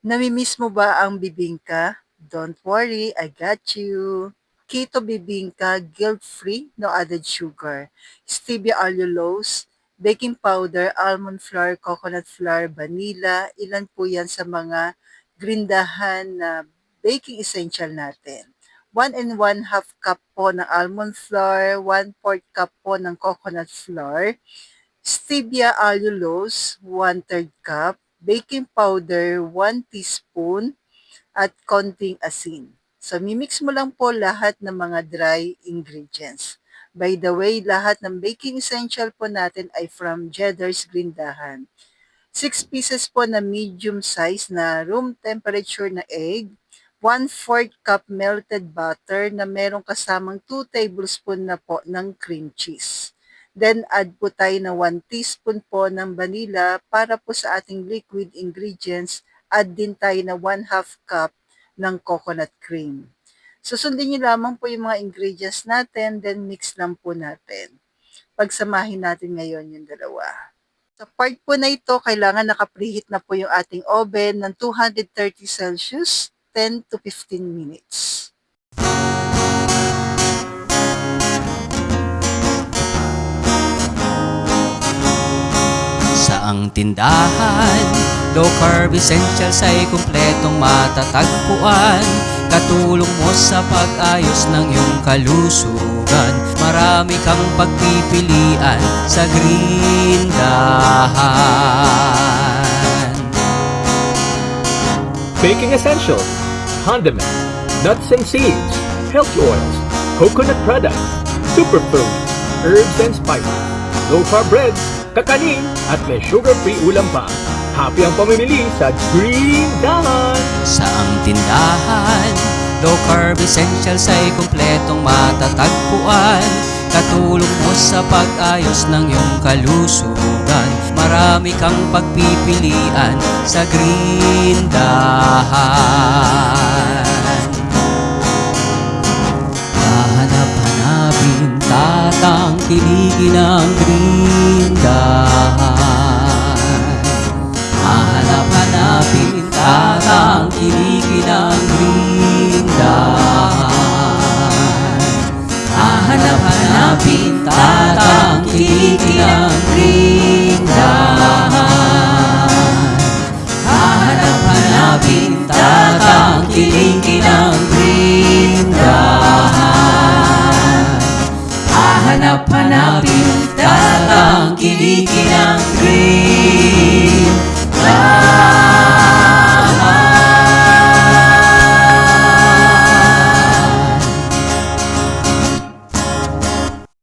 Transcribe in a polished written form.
Namimiss mo ba ang bibingka? Don't worry, I got you. Keto bibingka, guilt-free, no added sugar. Stevia allulose, baking powder, almond flour, coconut flour, vanilla, ilan po yan sa mga grindahan na baking essential natin. 1 and 1/2 cup po ng almond flour, 1/4 cup po ng coconut flour, stevia allulose, 1/3 cup, baking powder, 1 teaspoon, at konting asin. So, mimix mo lang po lahat ng mga dry ingredients. By the way, lahat ng baking essential po natin ay from Jeddar's Grindahan. 6 pieces po na medium size na room temperature na egg, 1/4 cup melted butter na merong kasamang 2 tablespoon na po ng cream cheese. Then add po tayo na 1 teaspoon po ng vanilla para po sa ating liquid ingredients. Add din tayo na 1/2 cup ng coconut cream. Susundin niyo lamang po yung mga ingredients natin, then mix lang po natin. Pagsamahin natin ngayon yung dalawa. Sa part po na ito, kailangan naka-preheat na po yung ating oven ng 230 Celsius, 10 to 15 minutes. Saang tindahan, low carb essentials ay kumpletong matatagpuan. Katulong mo sa pag-ayos ng iyong kalusugan. Marami kang pagpipilian sa Grindahan. Baking essentials, condiments, nuts and seeds, healthy oils, coconut products, superfoods, herbs and spices, low-carb breads, kakanin, at may sugar-free ulam pa. Happy ang pamimili sa Grindahan! Saang tindahan, low carb essentials ay kumpletong matatagpuan. Katulong mo sa pag-ayos ng iyong kalusugan. Marami kang pagpipilian sa Grindahan. Hahanap-hanapin, tatangkilikin ang Grindahan. Hahanap-hanapin, tatangkilikin ang Grindahan. Hahanap-hanapin, tatangkilikin ang Grindahan. Hahanap-hanapin, tatangkilikin ang Grindahan. Hahanap-hanapin, tatangkilikin ang Grindahan.